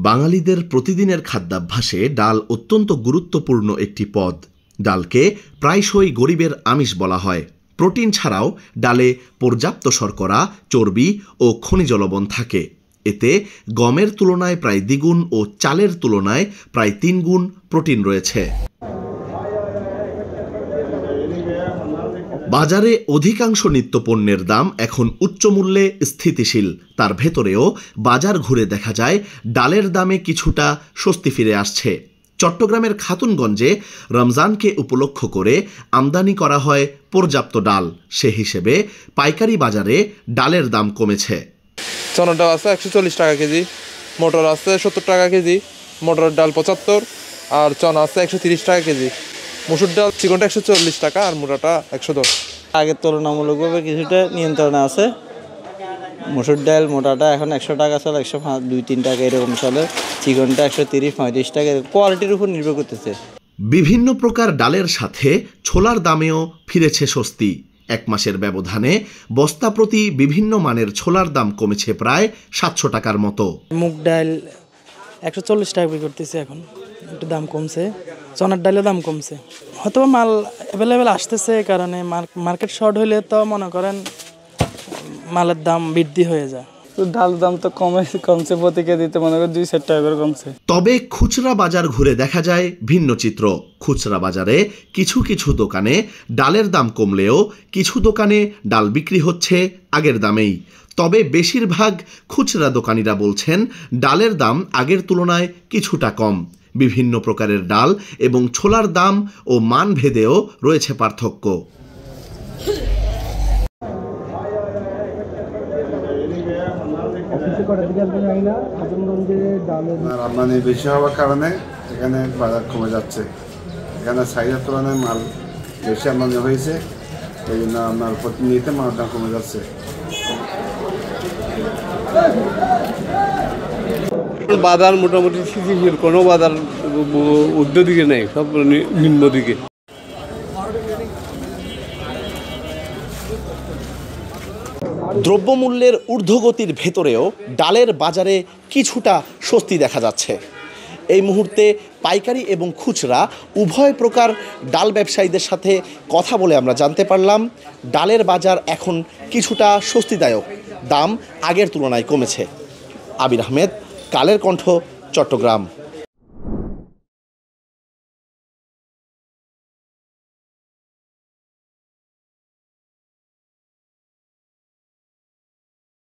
বাঙালিদের প্রতিদিনের খাদ্যাভ্যাসে ডাল অত্যন্ত গুরুত্বপূর্ণ একটি পদ। ডালকে প্রায়শই গরিবের আমিষ বলা হয়। প্রোটিন ছাড়াও ডালে পর্যাপ্ত শর্করা, চর্বি ও খনিজ লবণ থাকে। এতে গমের তুলনায় প্রায় দ্বিগুণ ও চালের তুলনায় প্রায় 3 গুণ প্রোটিন রয়েছে। বাজারে অধিকাংশ নিত্যপণ্যের দাম এখন উচ্চমূল্যে স্থিতিশীল। তার ভেতরেও বাজার ঘুরে দেখা যায় ডালের দামে কিছুটা স্বস্তি ফিরে আসছে। চট্টগ্রামের খাতুনগঞ্জে রমজানকে উপলক্ষ করে আমদানি করা হয় পর্যাপ্ত ডাল। সে হিসেবে পাইকারি বাজারে ডালের দাম কমেছে। চনার ডাল আছে 140 টাকা কেজি, মটর আছে 70 টাকা কেজি, মটরের ডাল 75, আর চনা আছে 130 টাকা কেজি। মসুর ডাল চিকনটা 140 টাকা আর মোটাটা 110। আগের তুলনামূলকভাবে কিছুটা নিয়ন্ত্রণে আছে। মসুর ডাল মোটাটা এখন 100 টাকা চলে, 102-3 টাকা এরকম চলে। চিকনটা 130-35 টাকা, কোয়ালিটির উপর নির্ভর করতেছে। বিভিন্ন প্রকার ডালের সাথে ছোলার দামেও ফিরেছে স্বস্তি। 1 মাসের ব্যবধানে বস্তা প্রতি বিভিন্ন মানের ছোলার দাম কমেছে প্রায় 700 টাকার মতো। মুগ ডাল 140 টাকা বিক্রি করতেছে, এখন একটু দাম কমছে। চনার ডালের দাম কমছে, হয়তো মাল অ্যাভেলেবেল আসতেছে, কারণে মার্কেট শর্ট হলে তো মনে করেন মালের দাম বৃদ্ধি হয়ে যায়। ডালের দাম তো কমছে, প্রতি কেজিতে মনে করেন 2-4 টাকা করে কমছে। তবে খুচরা বাজার ঘুরে দেখা যায় ভিন্ন চিত্র। খুচরা বাজারে কিছু কিছু দোকানে ডালের দাম কমলেও কিছু দোকানে ডাল বিক্রি হচ্ছে আগের দামেই। তবে বেশিরভাগ খুচরা দোকানিরা বলছেন ডালের দাম আগের তুলনায় কিছুটা কম। বিভিন্ন প্রকারের ডাল এবং ছোলার দাম ও মান ভেদেও রয়েছে পার্থক্য। রপ্তানি বেশি হওয়ার কারণে এখানে বাজার কমে যাচ্ছে। এখানে চাহিদার তুলনায় মাল বেশি আমদানি হয়েছে, এই জন্য আপনার প্রতিনিয়ত মালের দাম কমে যাচ্ছে। বাজার মোটামুটি স্থিতিশীল, কোনো বাজার ঊর্ধ্ব দিকে নেই, সব নিম্ন দিকে। দ্রব্যমূল্যের ঊর্ধ্বগতির ভেতরেও ডালের বাজারে কিছুটা স্বস্তি দেখা যাচ্ছে। এই মুহূর্তে পাইকারি এবং খুচরা উভয় প্রকার ডাল ব্যবসায়ীদের সাথে কথা বলে আমরা জানতে পারলাম ডালের বাজার এখন কিছুটা স্বস্তিদায়ক, দাম আগের তুলনায় কমেছে। আবির আহমেদ, কালের কণ্ঠ, চট্টগ্রাম।